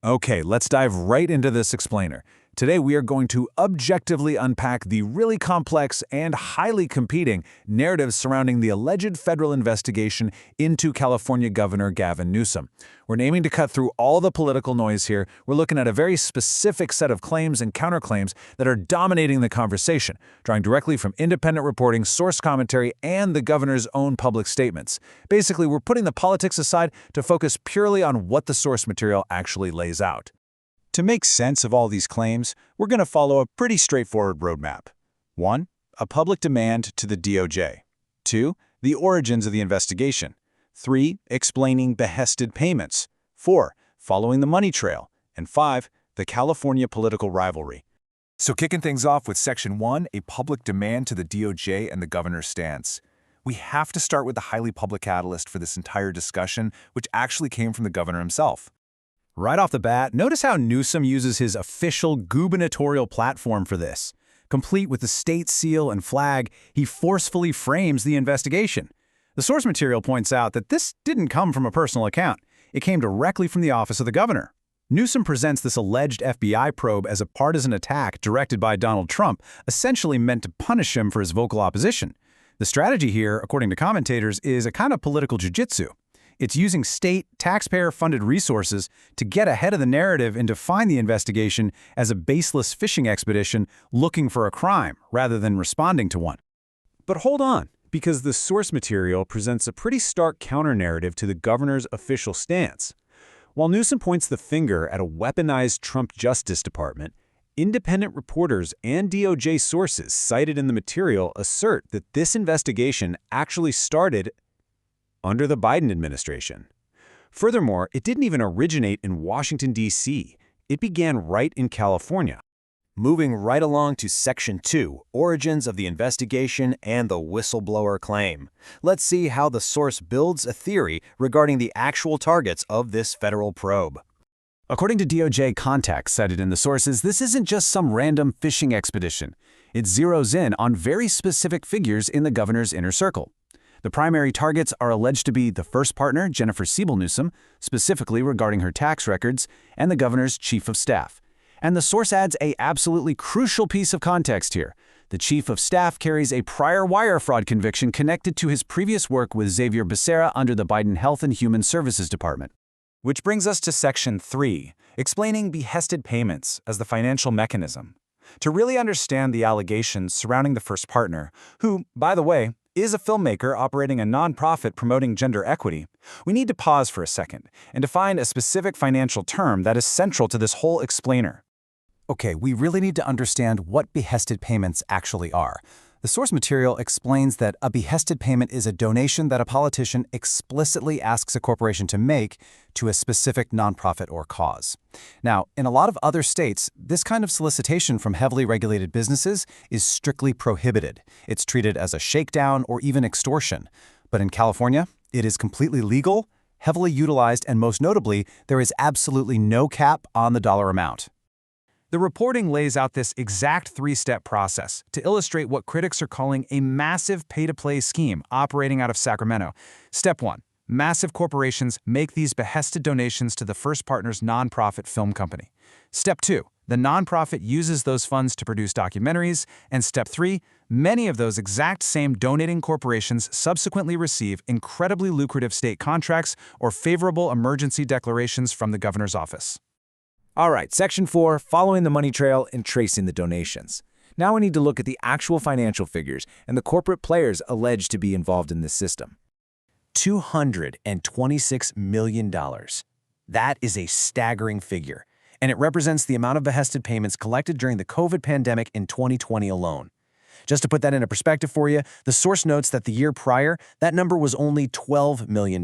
Okay, let's dive right into this explainer. Today we are going to objectively unpack the really complex and highly competing narratives surrounding the alleged federal investigation into California Governor Gavin Newsom. We're aiming to cut through all the political noise here. We're looking at a very specific set of claims and counterclaims that are dominating the conversation, drawing directly from independent reporting, source commentary, and the governor's own public statements. Basically, we're putting the politics aside to focus purely on what the source material actually lays out. To make sense of all these claims, we're going to follow a pretty straightforward roadmap. 1. A public demand to the DOJ. 2. The origins of the investigation. 3. Explaining behested payments. 4. Following the money trail. And 5. The California political rivalry. So kicking things off with Section 1, a public demand to the DOJ and the governor's stance. We have to start with the highly public catalyst for this entire discussion, which actually came from the governor himself. Right off the bat, notice how Newsom uses his official gubernatorial platform for this. Complete with the state seal and flag, he forcefully frames the investigation. The source material points out that this didn't come from a personal account. It came directly from the office of the governor. Newsom presents this alleged FBI probe as a partisan attack directed by Donald Trump, essentially meant to punish him for his vocal opposition. The strategy here, according to commentators, is a kind of political jiu-jitsu. It's using state, taxpayer-funded resources to get ahead of the narrative and define the investigation as a baseless fishing expedition looking for a crime rather than responding to one. But hold on, because the source material presents a pretty stark counter-narrative to the governor's official stance. While Newsom points the finger at a weaponized Trump Justice Department, independent reporters and DOJ sources cited in the material assert that this investigation actually started under the Biden administration. Furthermore, it didn't even originate in Washington, D.C. It began right in California. Moving right along to Section 2, Origins of the Investigation and the Whistleblower Claim. Let's see how the source builds a theory regarding the actual targets of this federal probe. According to DOJ contacts cited in the sources, this isn't just some random fishing expedition. It zeroes in on very specific figures in the governor's inner circle. The primary targets are alleged to be the first partner, Jennifer Siebel Newsom, specifically regarding her tax records, and the governor's chief of staff. And the source adds an absolutely crucial piece of context here. The chief of staff carries a prior wire fraud conviction connected to his previous work with Xavier Becerra under the Biden Health and Human Services Department. Which brings us to Section 3, explaining behested payments as the financial mechanism. To really understand the allegations surrounding the first partner, who, by the way, is a filmmaker operating a nonprofit promoting gender equity, we need to pause for a second and define a specific financial term that is central to this whole explainer. Okay, we really need to understand what behested payments actually are. The source material explains that a behested payment is a donation that a politician explicitly asks a corporation to make to a specific nonprofit or cause. Now, in a lot of other states, this kind of solicitation from heavily regulated businesses is strictly prohibited. It's treated as a shakedown or even extortion. But in California, it is completely legal, heavily utilized, and most notably, there is absolutely no cap on the dollar amount. The reporting lays out this exact three-step process to illustrate what critics are calling a massive pay-to-play scheme operating out of Sacramento. Step 1. Massive corporations make these behested donations to the first partner's nonprofit film company. Step 2. The nonprofit uses those funds to produce documentaries. And Step 3. Many of those exact same donating corporations subsequently receive incredibly lucrative state contracts or favorable emergency declarations from the governor's office. All right, Section 4, following the money trail and tracing the donations. Now we need to look at the actual financial figures and the corporate players alleged to be involved in this system. $226 million. That is a staggering figure, and it represents the amount of behested payments collected during the COVID pandemic in 2020 alone. Just to put that into perspective for you, the source notes that the year prior, that number was only $12 million.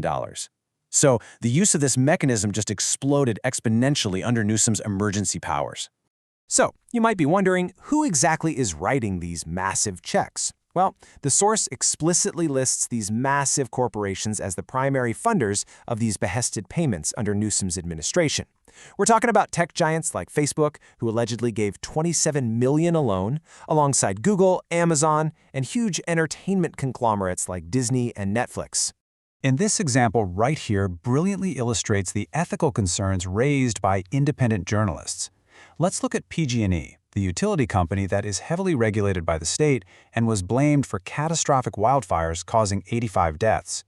So the use of this mechanism just exploded exponentially under Newsom's emergency powers. So you might be wondering, who exactly is writing these massive checks? Well, the source explicitly lists these massive corporations as the primary funders of these behested payments under Newsom's administration. We're talking about tech giants like Facebook, who allegedly gave $27 million alone, alongside Google, Amazon, and huge entertainment conglomerates like Disney and Netflix. And this example right here brilliantly illustrates the ethical concerns raised by independent journalists. Let's look at PG&E, the utility company that is heavily regulated by the state and was blamed for catastrophic wildfires causing 85 deaths.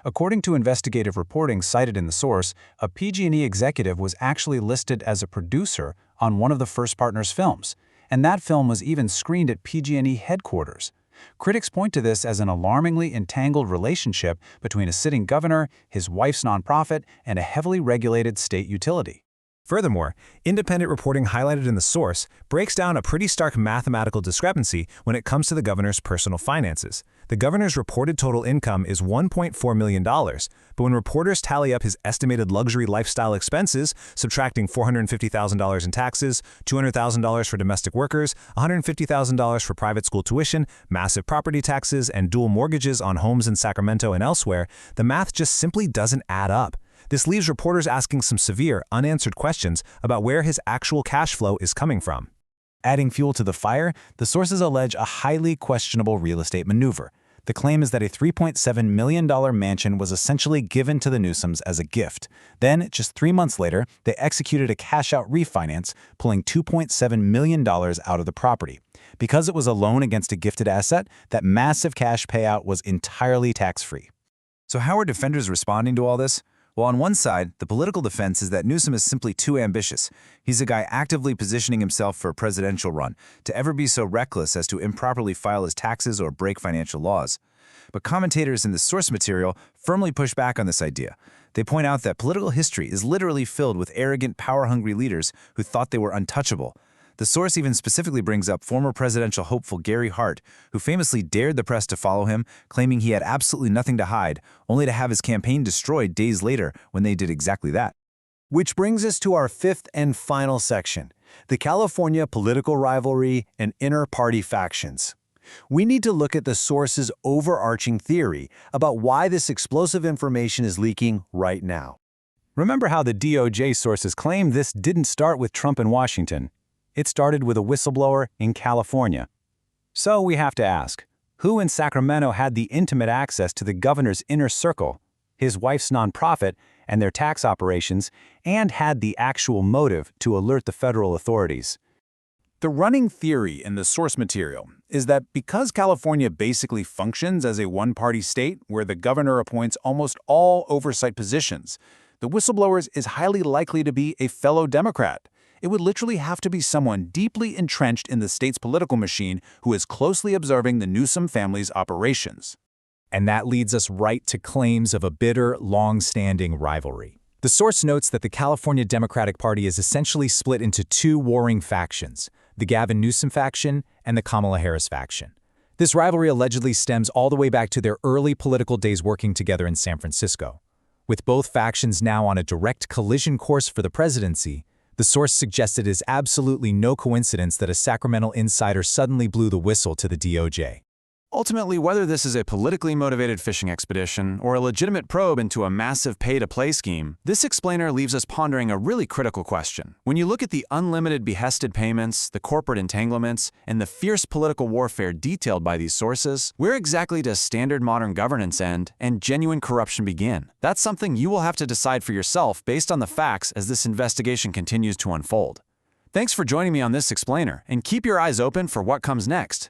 According to investigative reporting cited in the source, a PG&E executive was actually listed as a producer on one of the First Partners films, and that film was even screened at PG&E headquarters. Critics point to this as an alarmingly entangled relationship between a sitting governor, his wife's nonprofit, and a heavily regulated state utility. Furthermore, independent reporting highlighted in the source breaks down a pretty stark mathematical discrepancy when it comes to the governor's personal finances. The governor's reported total income is $1.4 million, but when reporters tally up his estimated luxury lifestyle expenses, subtracting $450,000 in taxes, $200,000 for domestic workers, $150,000 for private school tuition, massive property taxes, and dual mortgages on homes in Sacramento and elsewhere, the math just simply doesn't add up. This leaves reporters asking some severe, unanswered questions about where his actual cash flow is coming from. Adding fuel to the fire, the sources allege a highly questionable real estate maneuver. The claim is that a $3.7 million mansion was essentially given to the Newsoms as a gift. Then, just 3 months later, they executed a cash-out refinance, pulling $2.7 million out of the property. Because it was a loan against a gifted asset, that massive cash payout was entirely tax-free. So how are defenders responding to all this? Well, on one side, the political defense is that Newsom is simply too ambitious. He's a guy actively positioning himself for a presidential run, to ever be so reckless as to improperly file his taxes or break financial laws. But commentators in the source material firmly push back on this idea. They point out that political history is literally filled with arrogant, power-hungry leaders who thought they were untouchable. The source even specifically brings up former presidential hopeful Gary Hart, who famously dared the press to follow him, claiming he had absolutely nothing to hide, only to have his campaign destroyed days later when they did exactly that. Which brings us to our fifth and final section, the California political rivalry and inter-party factions. We need to look at the source's overarching theory about why this explosive information is leaking right now. Remember how the DOJ sources claim this didn't start with Trump in Washington. It started with a whistleblower in California. So we have to ask, who in Sacramento had the intimate access to the governor's inner circle, his wife's nonprofit, and their tax operations, and had the actual motive to alert the federal authorities? The running theory in the source material is that because California basically functions as a one-party state where the governor appoints almost all oversight positions, the whistleblower is highly likely to be a fellow Democrat. It would literally have to be someone deeply entrenched in the state's political machine who is closely observing the Newsom family's operations. And that leads us right to claims of a bitter, long-standing rivalry. The source notes that the California Democratic Party is essentially split into two warring factions, the Gavin Newsom faction and the Kamala Harris faction. This rivalry allegedly stems all the way back to their early political days working together in San Francisco. With both factions now on a direct collision course for the presidency, the source suggested it is absolutely no coincidence that a Sacramento insider suddenly blew the whistle to the DOJ. Ultimately, whether this is a politically motivated fishing expedition or a legitimate probe into a massive pay-to-play scheme, this explainer leaves us pondering a really critical question. When you look at the unlimited behested payments, the corporate entanglements, and the fierce political warfare detailed by these sources, where exactly does standard modern governance end and genuine corruption begin? That's something you will have to decide for yourself based on the facts as this investigation continues to unfold. Thanks for joining me on this explainer, and keep your eyes open for what comes next.